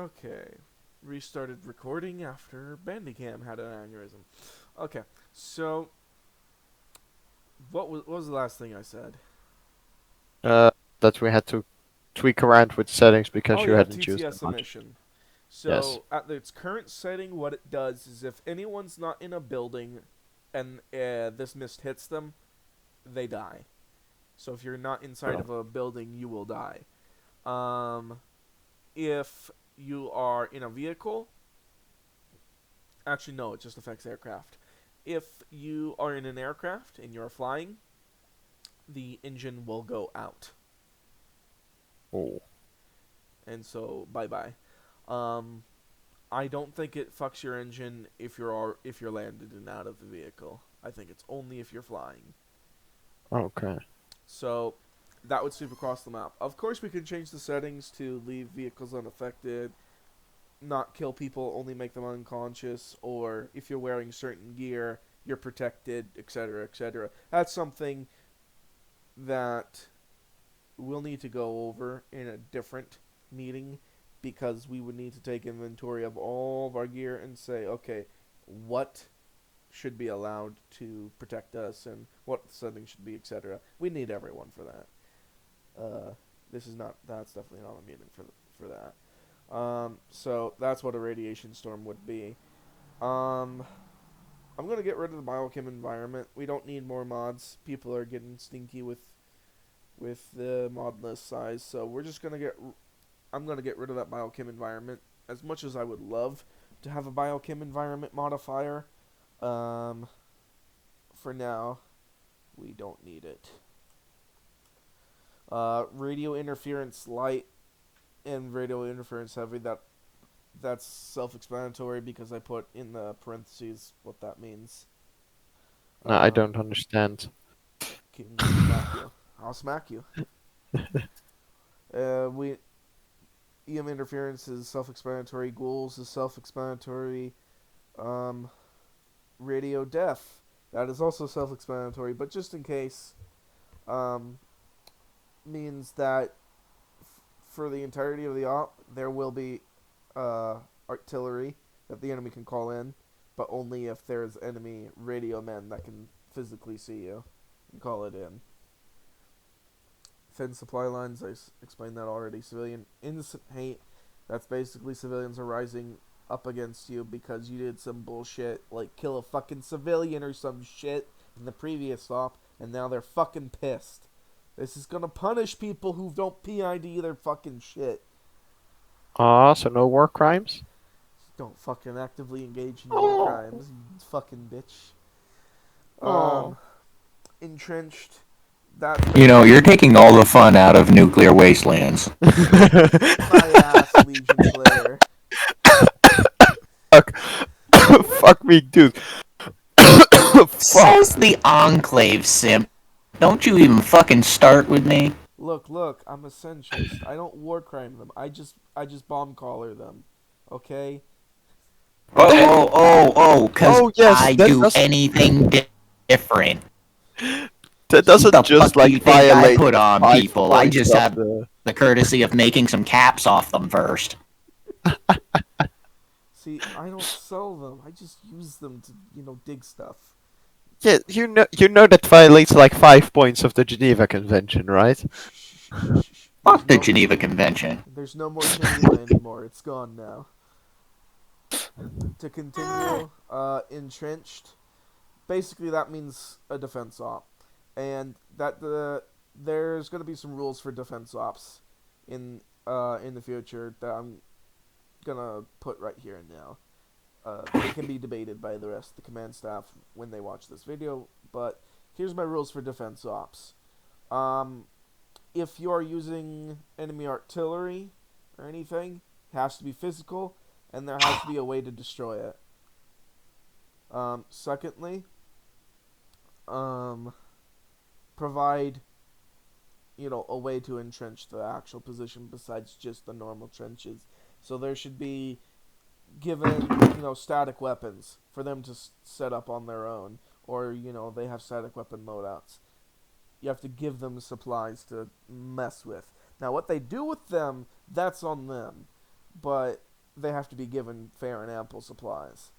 Okay. Restarted recording after Bandicam had an aneurysm. Okay, so what was the last thing I said? Uh, that we had to tweak around with settings because Oh you yeah, hadn't used them TTS much. emission. Yes. So at its current setting, what it does is if anyone's not in a building and this mist hits them, they die. So if you're not inside Oh. of a building, you will die. Um, if you are in a vehicle, actually no, it just affects aircraft. If you are in an aircraft and you're flying, the engine will go out, Oh. and so bye bye. Um, I don't think it fucks your engine if you're landed and out of the vehicle. I think it's only if you're flying. Okay. So that would sweep across the map. Of course, we can change the settings to leave vehicles unaffected, not kill people, only make them unconscious, or if you're wearing certain gear, you're protected, etc., etc. That's something that we'll need to go over in a different meeting because we would need to take inventory of all of our gear and say, okay, what should be allowed to protect us and what the settings should be, etc. We need everyone for that. This is not. That's definitely not a meeting for that. So that's what a radiation storm would be. Um, I'm gonna get rid of the biochem environment. We don't need more mods. People are getting stinky with the mod list size, so we're just gonna get. I'm gonna get rid of that biochem environment. As much as I would love to have a biochem environment modifier, um, for now we don't need it. Radio interference light and radio interference heavy. That's self-explanatory because I put in the parentheses what that means. No, I Um, don't understand. can smack you. I'll smack you. We EM interference is self-explanatory. Ghouls is self-explanatory. Um, radio death, that is also self-explanatory. But just in case, um, means that for the entirety of the op, there will be uh, artillery that the enemy can call in, but only if there's enemy radio men that can physically see you and call it in. Thin supply lines, explained that already. Civilian innocent hate, that's basically civilians are rising up against you because you did some bullshit, like kill a fucking civilian or some shit in the previous stop, and now they're fucking pissed. This is gonna punish people who don't PID their fucking shit. Ah, so no war crimes? Don't fucking actively engage in war Oh. crimes, you fucking bitch. Um, Oh. entrenched. That's You know, you're basically taking all the fun out of nuclear wastelands. my ass, Legion player. Fuck. Fuck me, dude. Says Fuck. the Enclave simp. Don't you even fucking start with me. Look, I'm a centrist. I don't war crime them. I just bomb collar them. Okay? Cause Oh yes, I do anything different. that The doesn't just fuck do like you think I violate put the on five people? I points just of have the. the courtesy of making some caps off them first. See, I don't sell them. I just use them to, dig stuff. Yeah, you know that violates like 5 points of the Geneva Convention, right? Shh, shh, shh, shh, shh, shh. Fuck the Geneva Convention. There's no more Geneva anymore. It's gone now. To continue, entrenched. Basically, that means a defense op, and there's going to be some rules for defense ops in the future that I'm gonna put right here and now. They can be debated by the rest of the command staff when they watch this video, but here's my rules for defense ops. Um, if you are using enemy artillery or anything, it has to be physical, and there has to be a way to destroy it. Secondly, um, provide a way to entrench the actual position besides just the normal trenches. So there should be given static weapons for them to set up on their own, or they have static weapon loadouts. You have to give them supplies to mess with. Now what they do with them, that's on them, but they have to be given fair and ample supplies.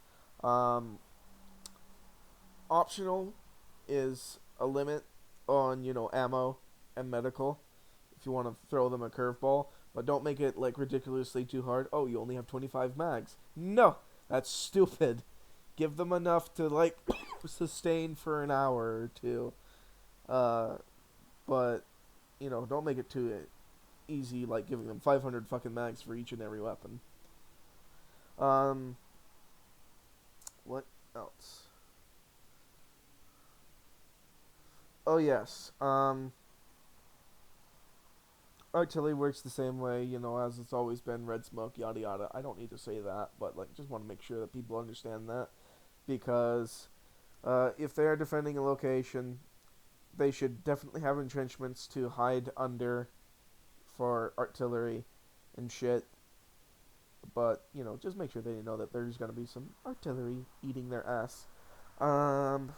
Um, Optional is a limit on ammo and medical if you want to throw them a curveball, but don't make it like ridiculously too hard. Oh, you only have 25 mags. No, that's stupid. Give them enough to like sustain for an hour or two. But don't make it too easy, like giving them 500 fucking mags for each and every weapon. Um, what else? Oh yes. Artillery works the same way, as it's always been. Red smoke, yada yada. I don't need to say that, but like, just want to make sure that people understand that, because if they are defending a location, they should definitely have entrenchments to hide under for artillery and shit. But just make sure they know that there's gonna be some artillery eating their ass. Um,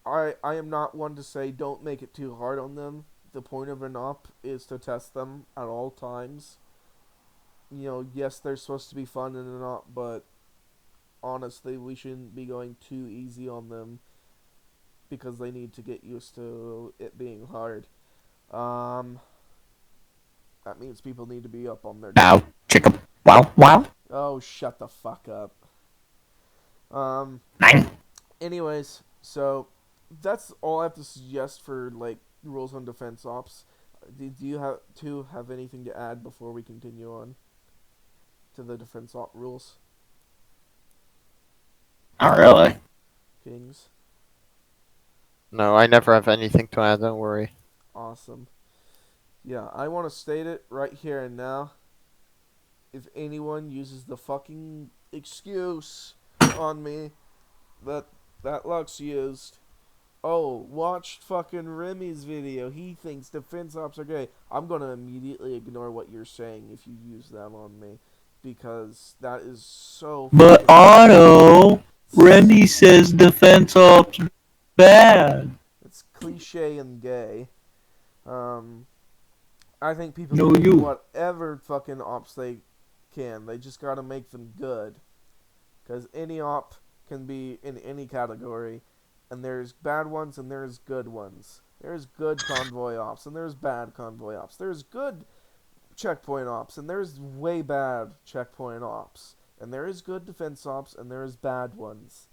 I am not one to say don't make it too hard on them. The point of an op is to test them at all times. Yes, they're supposed to be fun in an op, but honestly, we shouldn't be going too easy on them because they need to get used to it being hard. Um, that means people need to be up on their. Now, chicka, wow, wow. Oh, shut the fuck up. Um, Nine. Anyways, so that's all I have to suggest for like rules on defense ops. Do you have anything to add before we continue on to the defense op rules, Not really. Kings? No, I never have anything to add, don't worry. Awesome. Yeah, I want to state it right here and now. If anyone uses the fucking excuse on me that Lux used, oh, watch fucking Remy's video, he thinks defense ops are gay, I'm gonna immediately ignore what you're saying if you use that on me, because that is so But fucking Otto, Remy says defense ops bad. it's cliche and gay. I think people No, can do you. whatever fucking ops they can. They just gotta make them good. Because any op can be in any category. And there's bad ones and there's good ones. There's good convoy ops and there's bad convoy ops. There's good checkpoint ops and there's way bad checkpoint ops. And there is good defense ops and there is bad ones.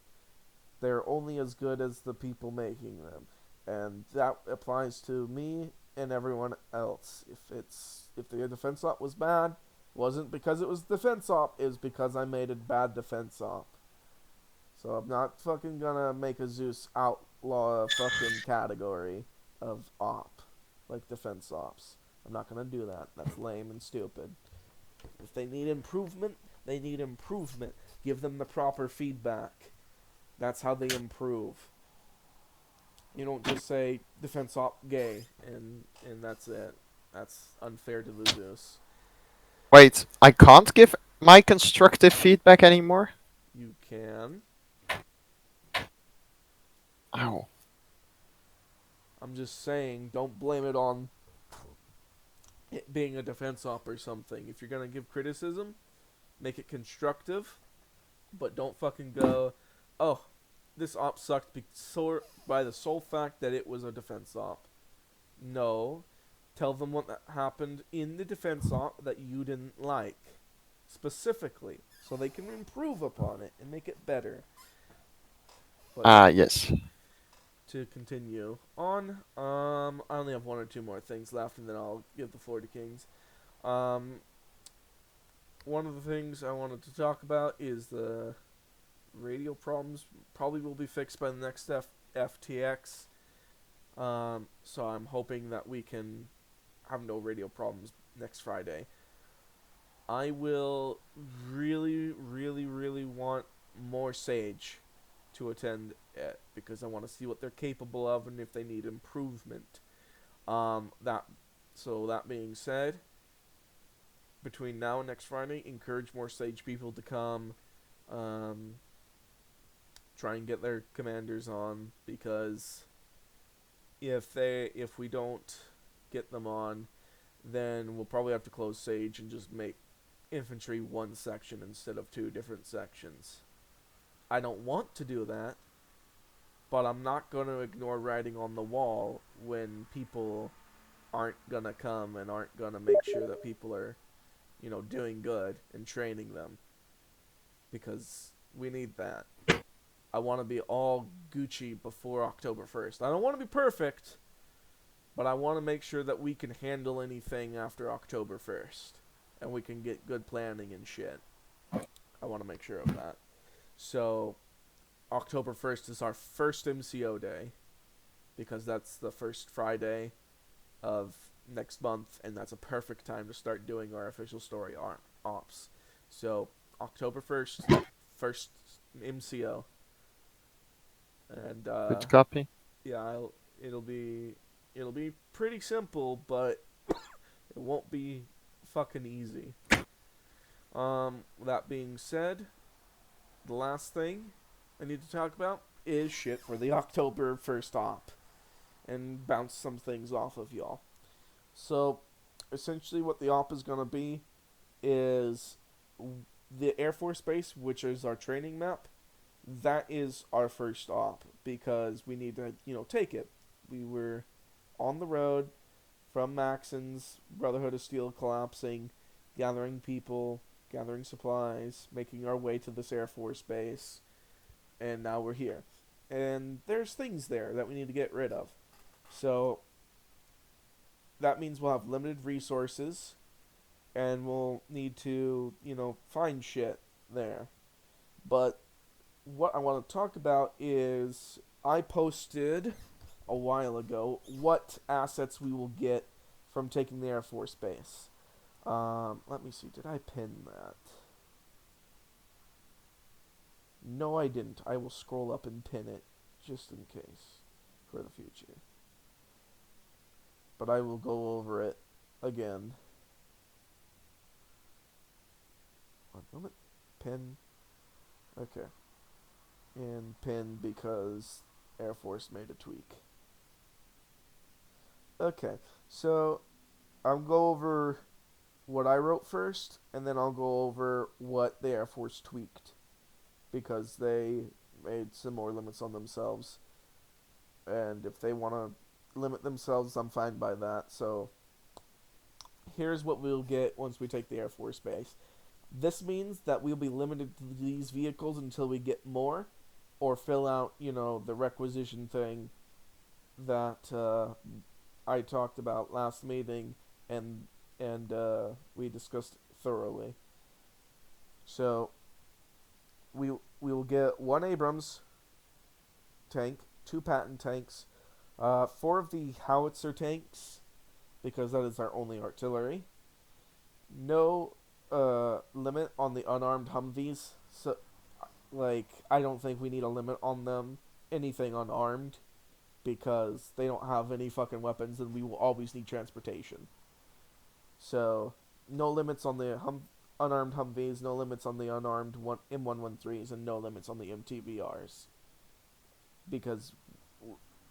They're only as good as the people making them. And that applies to me and everyone else. If the defense op was bad, it wasn't because it was defense op, it was because I made a bad defense op. So I'm not fucking gonna make a Zeus outlaw a fucking category of op, like defense ops. I'm not gonna do that. That's lame and stupid. If they need improvement, they need improvement. Give them the proper feedback. That's how they improve. You don't just say defense op gay and that's it. That's unfair to the Zeus. Wait, I can't give my constructive feedback anymore? You can. Ow. I'm just saying, don't blame it on it being a defense op or something. If you're gonna give criticism, make it constructive, but don't fucking go, oh, this op sucked by the sole fact that it was a defense op. No. Tell them what happened in the defense op that you didn't like, specifically, so they can improve upon it and make it better. But Yes. to continue on, I only have one or two more things left, and then I'll give the floor to Kings. One of the things I wanted to talk about is the radio problems. Probably will be fixed by the next FTX. So I'm hoping that we can have no radio problems next Friday. I will really, really, really want more Sage to attend it because I want to see what they're capable of and if they need improvement. That being said, between now and next Friday, encourage more Sage people to come. Try and get their commanders on, because if we don't get them on, then we'll probably have to close Sage and just make infantry one section instead of two different sections. I don't want to do that, but I'm not going to ignore writing on the wall when people aren't going to come and aren't going to make sure that people are, doing good and training them, because we need that. I want to be all Gucci before October 1st. I don't want to be perfect, but I want to make sure that we can handle anything after October 1st. And we can get good planning and shit. I want to make sure of that. So, October 1st is our first MCO day, because that's the first Friday of next month, and that's a perfect time to start doing our official story ops. So, October 1st, first MCO. And, Good copy. yeah, it'll be pretty simple, but it won't be fucking easy. That being said, the last thing I need to talk about is shit for the October 1st op, and bounce some things off of y'all. So, essentially what the op is going to be is the Air Force Base, which is our training map. That is our first op, because we need to, take it. We were on the road from Maxon's Brotherhood of Steel collapsing, gathering people, gathering supplies, making our way to this Air Force Base, and now we're here. And there's things there that we need to get rid of. So that means we'll have limited resources, and we'll need to, find shit there. But what I want to talk about is I posted a while ago what assets we will get from taking the Air Force Base. Let me see. Did I pin that? No, I didn't. I will scroll up and pin it just in case for the future. But I will go over it again. One moment. Pin. Okay. And pin because Air Force made a tweak. Okay, so I'll go over what I wrote first, and then I'll go over what the Air Force tweaked, because they made some more limits on themselves. And if they want to limit themselves, I'm fine by that. So here's what we'll get once we take the Air Force Base. This means that we'll be limited to these vehicles until we get more, or fill out, the requisition thing that I talked about last meeting, and we discussed thoroughly. So we will get one Abrams tank, two Patton tanks, 4 of the howitzer tanks, because that is our only artillery. No limit on the unarmed Humvees. So, I don't think we need a limit on them. Anything unarmed, because they don't have any fucking weapons, and we will always need transportation. So, no limits on the unarmed Humvees, no limits on the unarmed M113s, and no limits on the MTVRs, because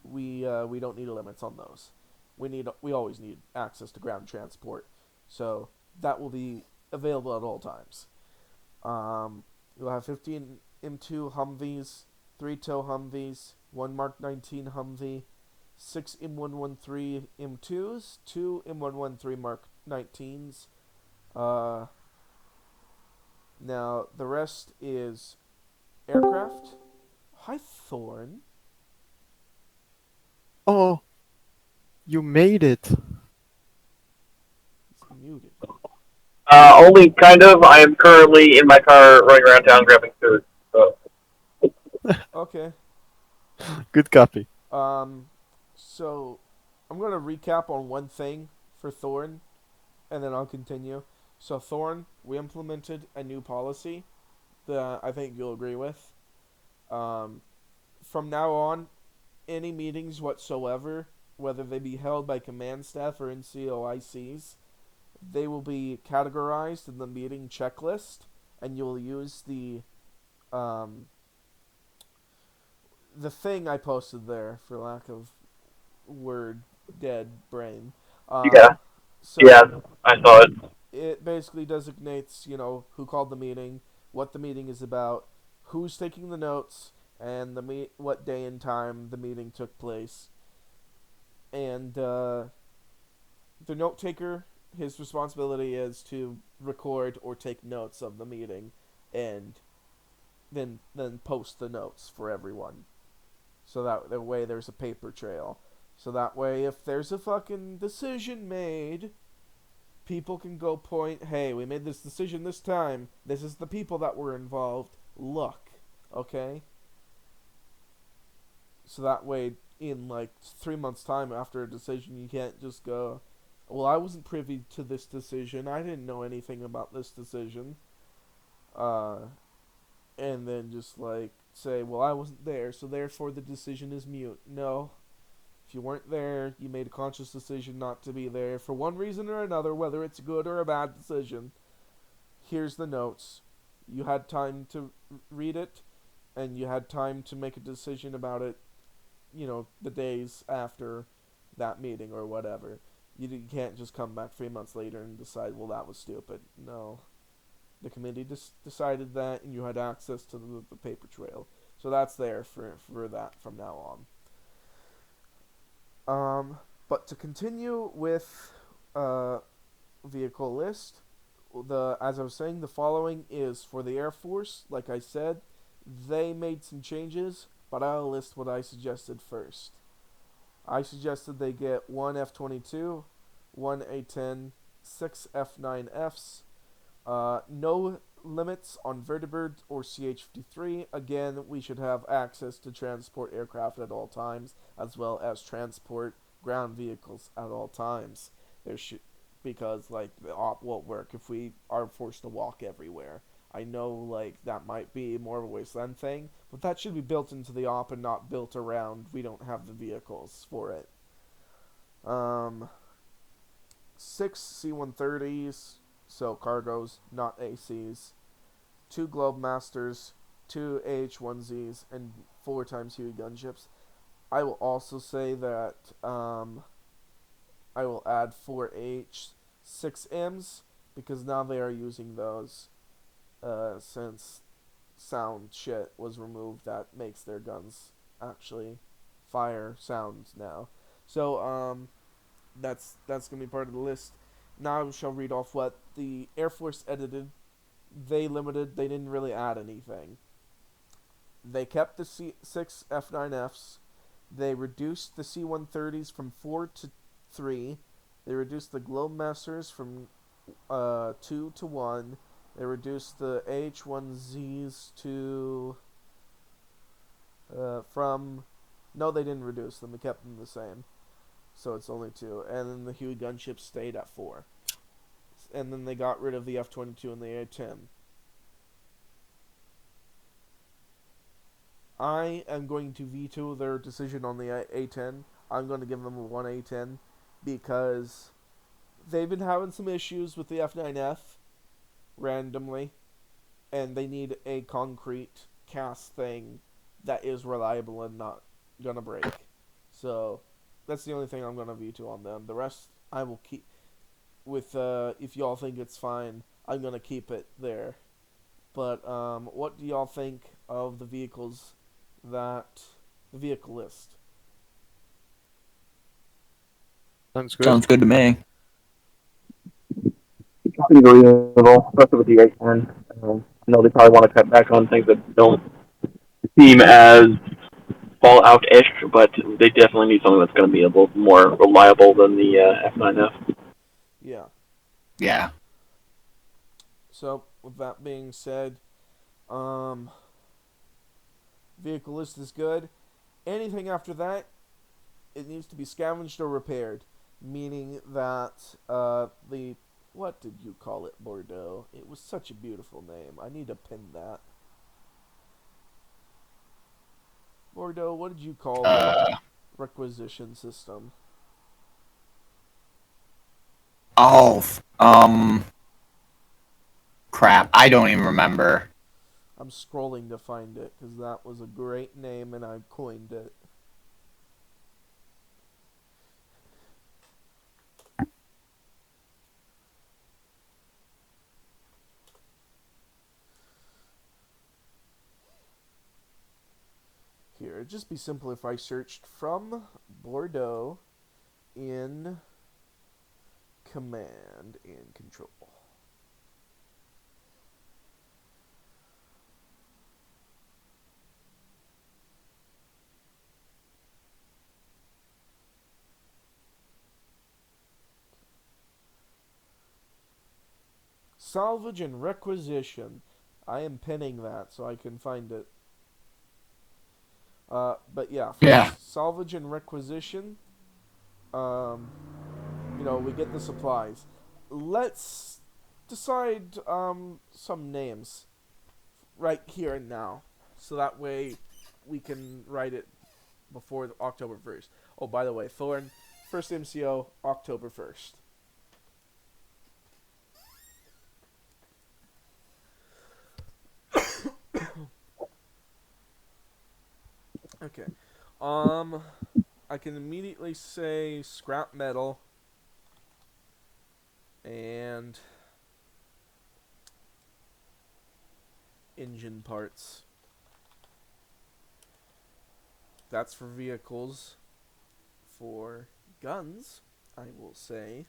we don't need limits on those. We always need access to ground transport, so that will be available at all times. You'll have 15 M2 Humvees, 3 tow Humvees, 1 Mark 19 Humvee, 6 M113 M2s, 2 M113 Mark 19s. Now, the rest is aircraft. Hi, Thorn. Oh, you made it. He's muted. Only kind of. I am currently in my car running around town grabbing food. So. Okay. Good copy. So I'm gonna recap on one thing for Thorn, and then I'll continue. So Thorn, we implemented a new policy that I think you'll agree with. From now on, any meetings whatsoever, whether they be held by command staff or NCOICs, they will be categorized in the meeting checklist, and you'll use the thing I posted there, for lack of word, dead brain. Yeah. So Yeah, I saw it. it basically designates, who called the meeting, what the meeting is about, who's taking the notes, and what day and time the meeting took place. And the note taker, his responsibility is to record or take notes of the meeting, and then post the notes for everyone. So that way there's a paper trail. So that way if there's a fucking decision made, people can go point, hey, we made this decision this time. This is the people that were involved. Look, okay? So that way, in like 3 months' time after a decision, you can't just go, well, I wasn't privy to this decision. I didn't know anything about this decision. And then just like say, well, I wasn't there, so therefore the decision is mute. No. If you weren't there, you made a conscious decision not to be there for one reason or another, whether it's a good or a bad decision. Here's the notes. You had time to read it, and you had time to make a decision about it, the days after that meeting or whatever. You can't just come back 3 months later and decide, well, that was stupid. No. The committee decided that, and you had access to the paper trail. So that's there for that from now on. But to continue with vehicle list, as I was saying, the following is for the Air Force. Like I said, they made some changes, but I'll list what I suggested first. I suggested they get one F-22, one A-10, 6 F-9Fs, no limits on vertibird or CH-53. Again, we should have access to transport aircraft at all times, as well as transport ground vehicles at all times. Because the op won't work if we are forced to walk everywhere. I know that might be more of a wasteland thing, but that should be built into the op and not built around we don't have the vehicles for it. 6 C-130s, so cargos, not ACs, 2 Globemasters, 2 AH-1Zs, and 4 times Huey gunships. I will also say that I will add 4 H-6Ms, because now they are using those, since sound shit was removed that makes their guns actually fire sounds now. So, that's going to be part of the list. Now I shall read off what the Air Force edited. They didn't really add anything. They kept the 6 F-9Fs. They reduced the C-130s from 4 to 3. They reduced the Globemasters from 2 to 1. They reduced the AH-1Zs to... No, they didn't reduce them. They kept them the same. So it's only 2. And then the Huey gunships stayed at 4. And then they got rid of the F-22 and the A-10. I am going to veto their decision on the A-10. I'm going to give them a 1 A-10 because they've been having some issues with the F-9F randomly, and they need a concrete cast thing that is reliable and not going to break. So that's the only thing I'm going to veto on them. The rest I will keep with, if y'all think it's fine, I'm going to keep it there. But what do y'all think of the vehicles the vehicle list? Sounds good. Sounds good to me. Pretty reasonable, especially with the A10. I know they probably want to cut back on things that don't seem as Fallout-ish, but they definitely need something that's going to be a little more reliable than the F9F. Yeah. Yeah. So, with that being said, vehicle list is good. Anything after that, it needs to be scavenged or repaired. Meaning that, what did you call it, Bordeaux? It was such a beautiful name. I need to pin that. Bordeaux, what did you call the requisition system? Oh, crap. I don't even remember. I'm scrolling to find it, because that was a great name and I coined it. It'd just be simple if I searched from Bordeaux in command and control. Salvage and requisition. I am pinning that so I can find it. But yeah, for Yeah. salvage and requisition, we get the supplies. Let's decide some names right here and now, so that way we can write it before October 1st. Oh, by the way, Thorn, first MCO, October 1st. Okay. I can immediately say scrap metal and engine parts. That's for vehicles. For guns, I will say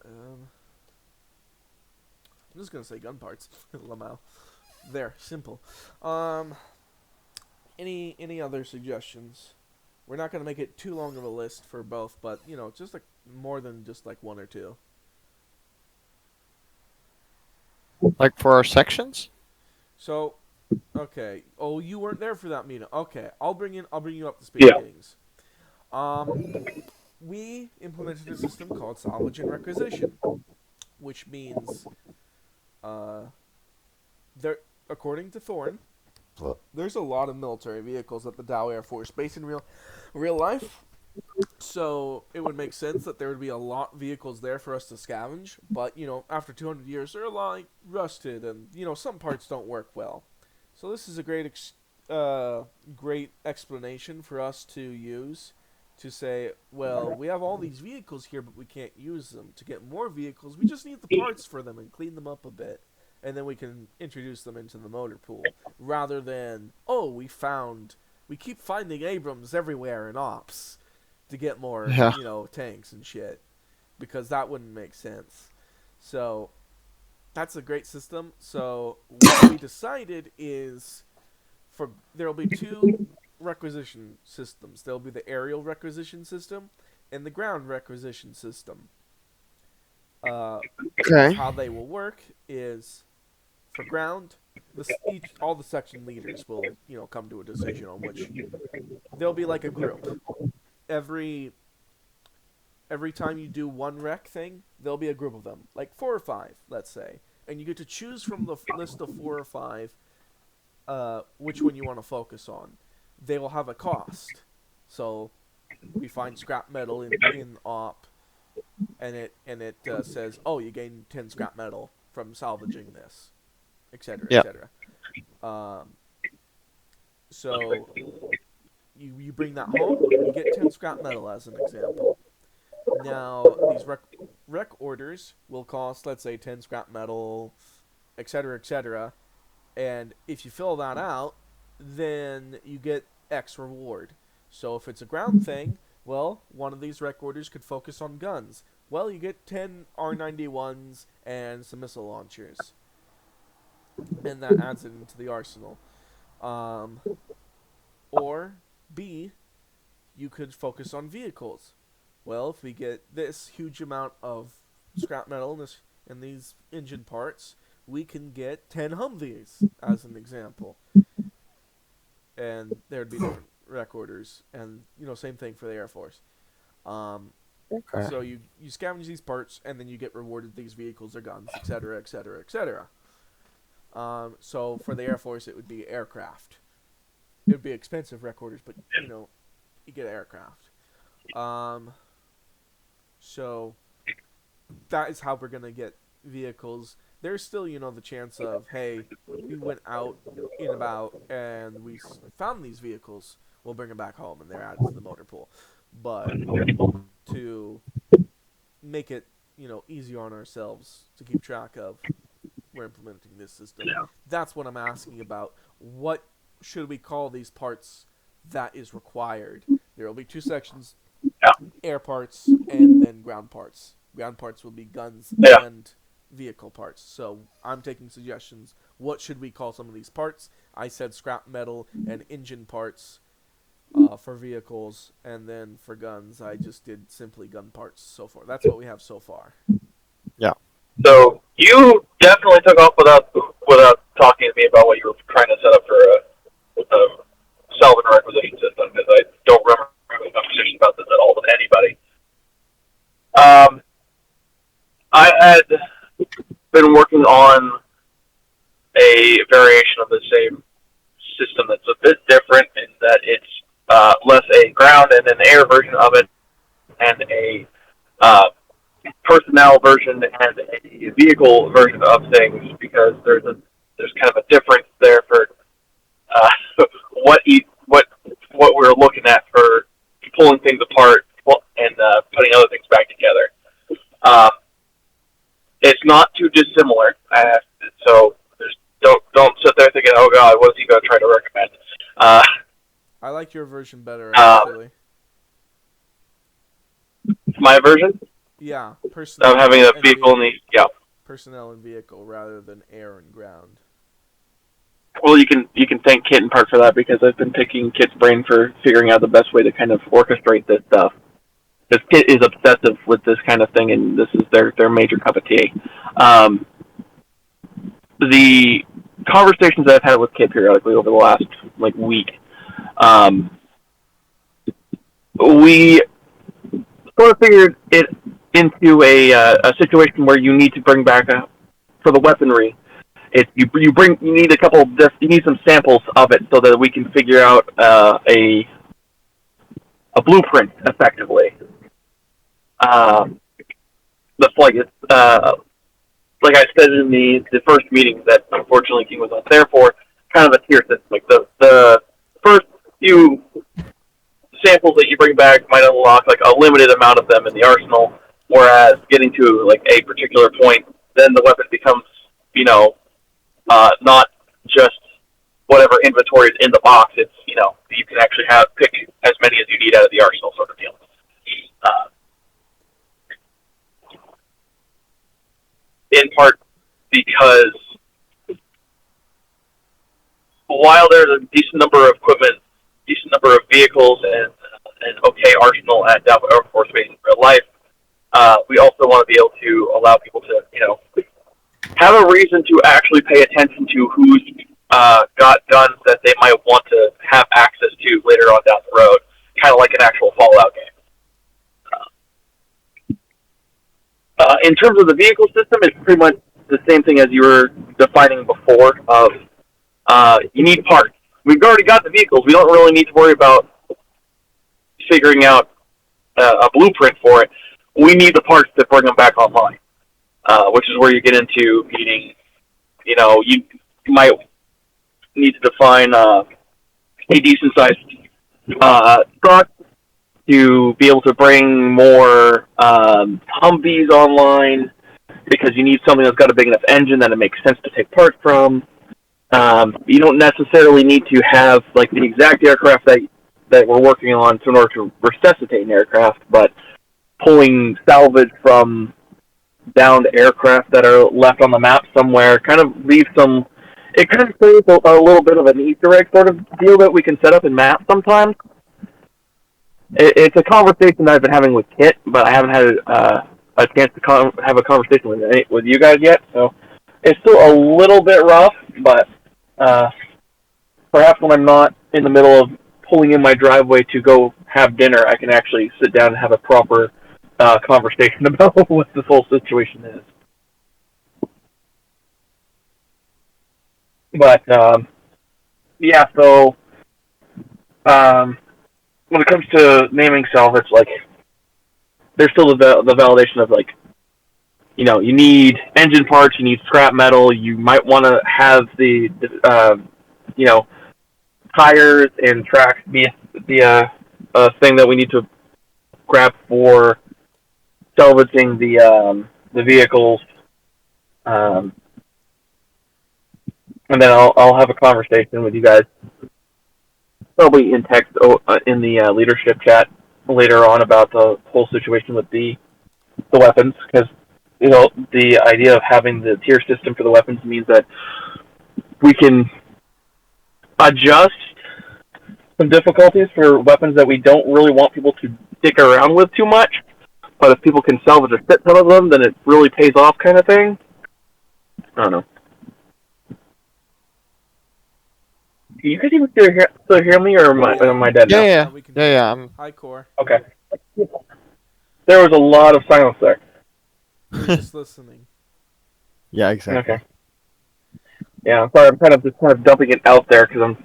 I'm just gonna say gun parts. Lamau. There, simple. Any other suggestions? We're not gonna make it too long of a list for both, but just like more than just like one or two. Like for our sections? So, okay. Oh, you weren't there for that meeting. Okay, I'll bring you up to speed, Yeah. Kings. We implemented a system called salvage and requisition, which means, there, according to Thorn, there's a lot of military vehicles at the Dow Air Force Base in real life. So it would make sense that there would be a lot of vehicles there for us to scavenge. But after 200 years, they're like rusted, and some parts don't work well. So this is a great explanation for us to use to say, well, we have all these vehicles here, but we can't use them. To get more vehicles, we just need the parts for them and clean them up a bit. And then we can introduce them into the motor pool. Rather than, we keep finding Abrams everywhere in Ops to get more, Yeah. tanks and shit. Because that wouldn't make sense. So, that's a great system. So, what we decided is, there'll be two requisition systems. There'll be the aerial requisition system and the ground requisition system. Okay. How they will work is, for ground, all the section leaders will come to a decision on which there'll be like a group. Every time you do one rec thing, there'll be a group of them, like 4 or 5, let's say, and you get to choose from the list of 4 or 5 which one you want to focus on. They will have a cost. So we find scrap metal in op, and it says, oh, you gain 10 scrap metal from salvaging this, etc., Yeah. etc. So you bring that home, you get 10 scrap metal as an example. Now these rec orders will cost, let's say, 10 scrap metal, etc., etc. And if you fill that out, then you get X reward. So if it's a ground thing, well, one of these rec orders could focus on guns. Well, you get 10 R91s and some missile launchers. And that adds it into the arsenal. Or B, you could focus on vehicles. Well, if we get this huge amount of scrap metal and these engine parts, we can get 10 Humvees, as an example. And there'd be different rec orders. And, same thing for the Air Force. Okay. So you scavenge these parts, and then you get rewarded these vehicles or guns, etc., etc., etc. So for the Air Force, it would be aircraft. It would be expensive rec orders, but, you get aircraft. So that is how we're going to get vehicles. There's still, the chance of, hey, we went out and about and we found these vehicles. We'll bring them back home and they're added to the motor pool. But to make it, easier on ourselves to keep track of, we're implementing this system. Yeah. That's what I'm asking about. What should we call these parts that is required? There will be two sections: Yeah. air parts and then ground parts. Ground parts will be guns Yeah. and vehicle parts. So I'm taking suggestions. What should we call some of these parts? I said scrap metal and engine parts for vehicles, and then for guns, I just did simply gun parts so far. That's what we have so far. So you definitely took off without talking to me about what you were trying to set up for a salvage and requisition system, because I don't remember having a conversation about this at all with anybody. I had been working on a variation of the same system that's a bit different in that it's less a ground and an air version of it, and a personnel version and a vehicle version of things, because there's kind of a difference there for uh, what we're looking at for pulling things apart and putting other things back together. Um, it's not too dissimilar, so don't sit there thinking, oh God, what is he going to try to recommend? I like your version better, actually. My version Yeah, personnel of having a and vehicle in the personnel and vehicle rather than air and ground. Well, you can thank Kit in part for that, because I've been picking Kit's brain for figuring out the best way to kind of orchestrate this stuff. Because Kit is obsessive with this kind of thing, and this is their major cup of tea. The conversations that I've had with Kit periodically over the last week, we sort of figured it into a situation where you need to bring back for the weaponry. You need you need some samples of it so that we can figure out a blueprint effectively. That's like I said in the first meeting that unfortunately King was not there for, kind of a tier system. Like the first few samples that you bring back might unlock a limited amount of them in the arsenal, whereas getting to a particular point, then the weapon becomes not just whatever inventory is in the box. It's you can actually pick as many as you need out of the arsenal, sort of deal. In part because while there's a decent number of equipment, decent number of vehicles, and an okay arsenal at Dalvin Air Force Base in real life, we also want to be able to allow people to have a reason to actually pay attention to who's got guns that they might want to have access to later on down the road, kind of like an actual Fallout game. In terms of the vehicle system, it's pretty much the same thing as you were defining before. You need parts. We've already got the vehicles. We don't really need to worry about figuring out a blueprint for it. We need the parts to bring them back online, which is where you get into needing, you might need to define a decent-sized truck to be able to bring more Humvees online, because you need something that's got a big enough engine that it makes sense to take parts from. You don't necessarily need to have the exact aircraft that we're working on in order to resuscitate an aircraft, but pulling salvage from downed aircraft that are left on the map somewhere kind of leaves some. It kind of creates a little bit of an Easter egg sort of deal that we can set up in maps sometimes. It's a conversation I've been having with Kit, but I haven't had a chance to have a conversation with you guys yet. So it's still a little bit rough, but perhaps when I'm not in the middle of pulling in my driveway to go have dinner, I can actually sit down and have a proper conversation about what this whole situation is. But yeah, so when it comes to naming salvage, there's still the validation of you need engine parts, you need scrap metal, you might want to have the tires and tracks be a thing that we need to grab for salvaging the vehicles. and then I'll have a conversation with you guys, probably in text in the leadership chat later on about the whole situation with the weapons, because the idea of having the tier system for the weapons means that we can adjust some difficulties for weapons that we don't really want people to stick around with too much. But if people can salvage a shit ton of them, then it really pays off, kind of thing. I don't know. Can you guys even still hear me, or am I dead Yeah, now? yeah, We can yeah, hear yeah. you. Hi, Core. Okay. There was a lot of silence there. We're just listening. Yeah, exactly. Okay. Yeah, I'm sorry. I'm kind of dumping it out there because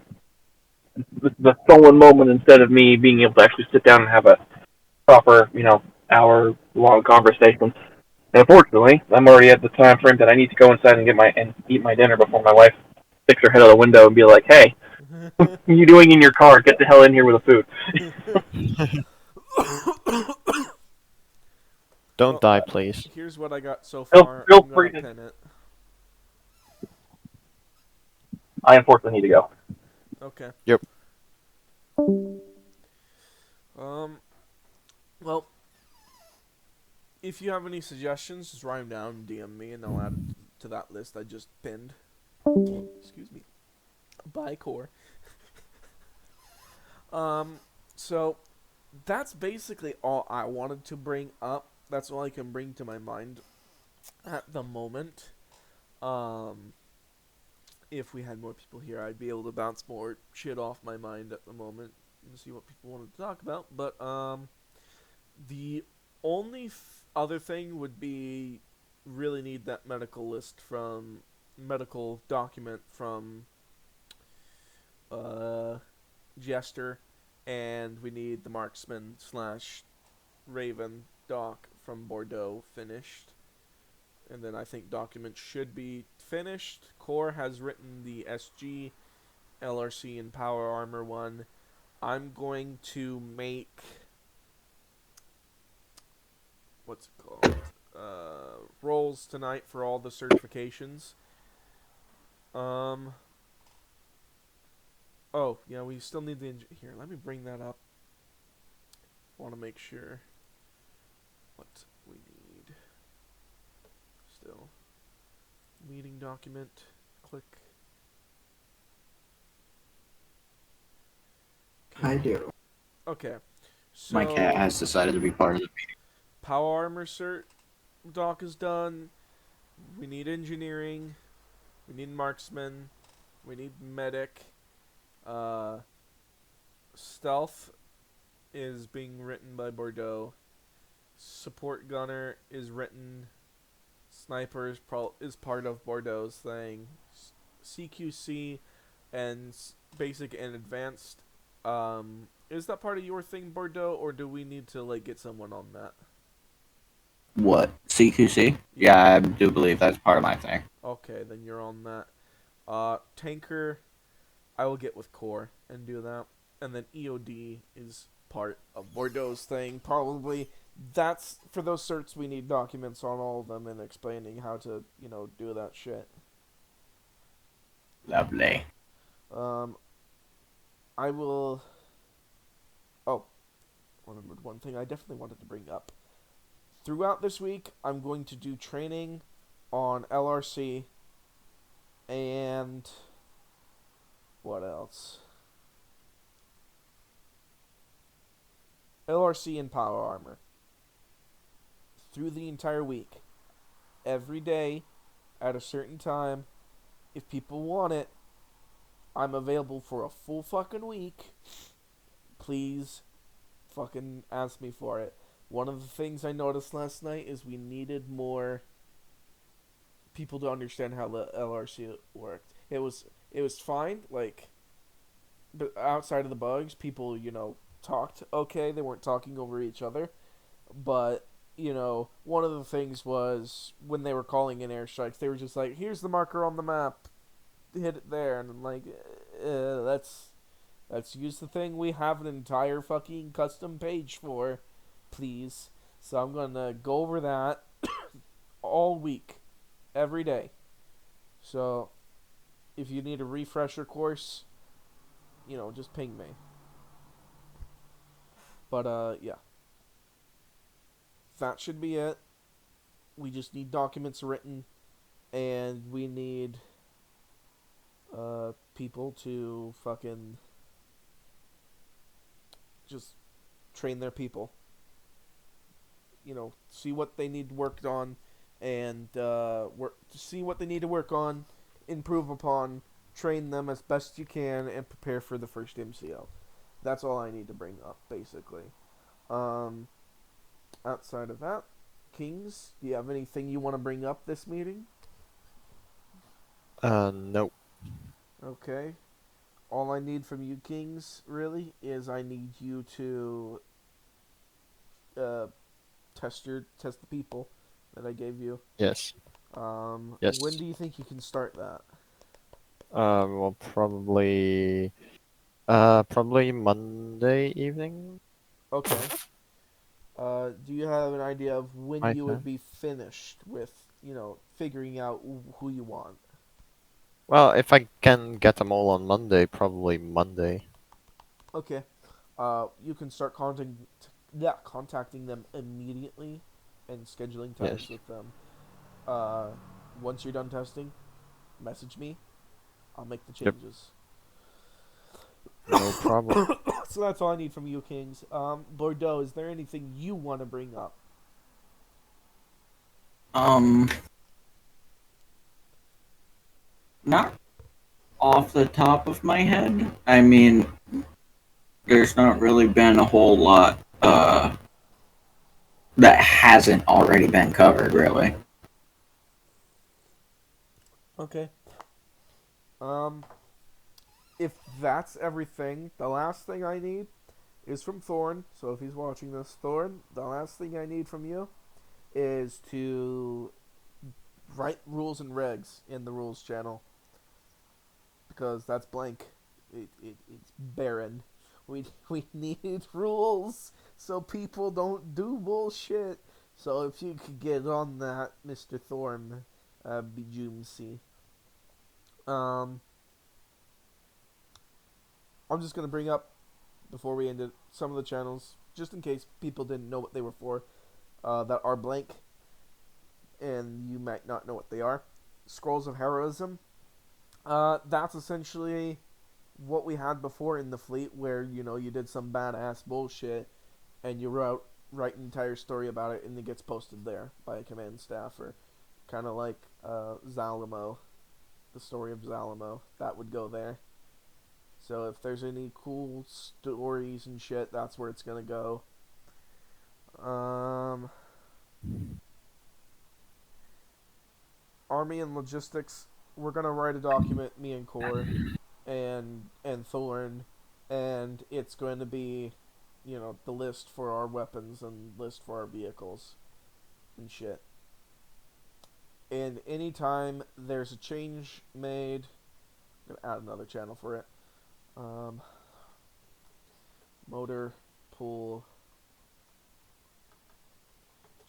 this is a stolen moment instead of me being able to actually sit down and have a proper, hour-long conversation. And unfortunately, I'm already at the time frame that I need to go inside and eat my dinner before my wife sticks her head out the window and be like, "Hey, what are you doing in your car? Get the hell in here with the food." Don't Well, die, please. here's what I got so Feel, far. feel I'm free gonna to. pin it. I unfortunately need to go. Okay. Yep. Well, if you have any suggestions, just write them down and DM me, and I'll add it to that list I just pinned. Excuse me. By Core. So that's basically all I wanted to bring up. That's all I can bring to my mind at the moment. If we had more people here, I'd be able to bounce more shit off my mind at the moment and see what people wanted to talk about. But the only other thing would be really need that medical document from Jester, and we need the marksman slash Raven doc from Bordeaux finished. And then I think documents should be finished. Core has written the SG, LRC, and Power Armor one. I'm going to make what's it called? Rolls tonight for all the certifications. Oh yeah, we still need the here. Let me bring that up. Want to make sure what we need. Still meeting document. Click. Okay. I do. Okay. So My cat has decided to be part of the meeting. Power Armor cert doc is done. We need engineering. We need marksman. We need medic. Stealth is being written by Bordeaux. Support gunner is written. Sniper is part of Bordeaux's thing. CQC and basic and advanced. Is that part of your thing, Bordeaux, or do we need to get someone on that? What? CQC? Yeah, I do believe that's part of my thing. Okay, then you're on that. Tanker, I will get with Core and do that. And then EOD is part of Bordeaux's thing. Probably that's for those certs we need documents on all of them and explaining how to, do that shit. Lovely. I will. Oh, remembered one thing I definitely wanted to bring up. Throughout this week, I'm going to do training on LRC and what else? LRC and Power Armor. Through the entire week. Every day, at a certain time. If people want it, I'm available for a full fucking week. Please fucking ask me for it. One of the things I noticed last night is we needed more people to understand how the LRC worked. It was fine, but outside of the bugs, people, talked okay. They weren't talking over each other. But, one of the things was when they were calling in airstrikes, they were just like, here's the marker on the map. Hit it there. And I'm like, let's use the thing we have an entire fucking custom page for, please. So I'm going to go over that all week, every day. So if you need a refresher course, just ping me. But yeah, that should be it. We just need documents written, and we need people to fucking just train their people. See what they need worked on, and see what they need to work on, improve upon, train them as best you can, and prepare for the first MCO. That's all I need to bring up, basically. Um, Outside of that, Kings, do you have anything you want to bring up this meeting? No. Okay. All I need from you, Kings, really, is I need you to uh, test the people that I gave you. Yes. When Yes. do you think you can start that? Well, probably Monday evening. Okay. Do you have an idea of when My you would time. be finished with, figuring out who you want? Well, if I can get them all on Monday, probably Monday. Okay. You can start contacting them immediately and scheduling times Yes. with them. Uh, Once you're done testing, message me. I'll make the Yep. changes. No problem. So that's all I need from you, Kings. Bordeaux, is there anything you want to bring up? Um, not off the top of my head. I mean, there's not really been a whole lot that hasn't already been covered, really. Okay. Um, if that's everything, the last thing I need is from Thorn. So if he's watching this, Thorn, the last thing I need from you is to write rules and regs in the rules channel, because that's blank. It's barren. We need rules so people don't do bullshit. So if you could get on that, Mr. Thorn, be Joomsy. Um, I'm just gonna bring up, before we end it, some of the channels, just in case people didn't know what they were for, that are blank, and you might not know what they are. Scrolls of Heroism. That's essentially what we had before in the fleet, where you did some badass bullshit, and you write an entire story about it, and it gets posted there by a command staffer, kind of like Zalamo, the story of Zalamo. That would go there. So if there's any cool stories and shit, that's where it's gonna go. Army and logistics. We're gonna write a document, me and Core, and Thorn, and it's going to be, the list for our weapons and list for our vehicles and shit. And anytime there's a change made, I'm gonna add another channel for it. Motor pool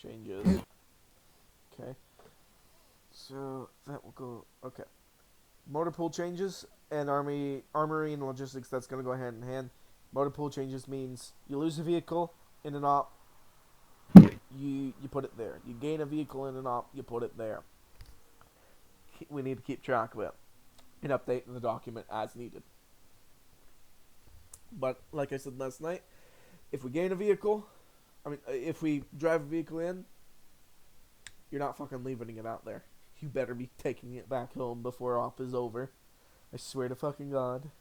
changes. Okay. So that will go. Okay. Motor pool changes and armory and logistics. That's gonna go hand in hand. Motor pool changes means you lose a vehicle in an op, you put it there. You gain a vehicle in an op, you put it there. We need to keep track of it and update the document as needed. But like I said last night, if we gain a vehicle, if we drive a vehicle in, you're not fucking leaving it out there. You better be taking it back home before op is over. I swear to fucking God.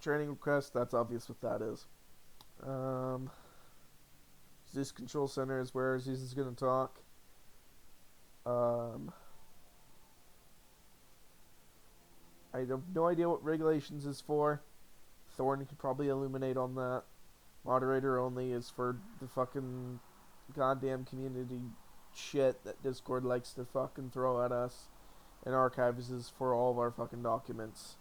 Training request, that's obvious what that is. Zeus Control Center is where Zeus is going to talk. I have no idea what regulations is for. Thorn could probably illuminate on that. Moderator only is for the fucking goddamn community shit that Discord likes to fucking throw at us. And archives is for all of our fucking documents.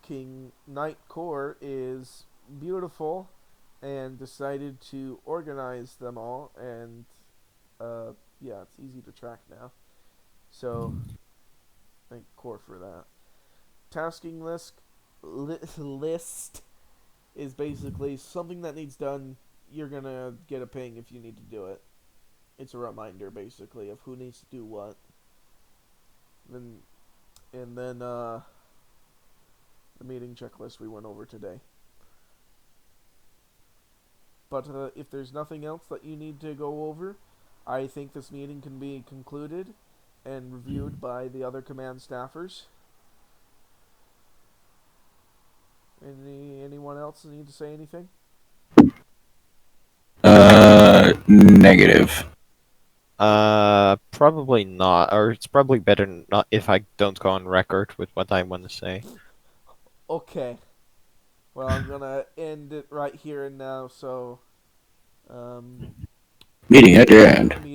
King Knight Core is beautiful and decided to organize them all, and yeah, it's easy to track now. So, thank Core for that. Tasking list is basically something that needs done. You're gonna get a ping if you need to do it. It's a reminder, basically, of who needs to do what. And then the meeting checklist we went over today. But if there's nothing else that you need to go over, I think this meeting can be concluded and reviewed by the other command staffers. Anyone else need to say anything? Negative. Probably not, or it's probably better not if I don't go on record with what I want to say. Okay. Well, I'm gonna end it right here and now. So, Meeting adjourned.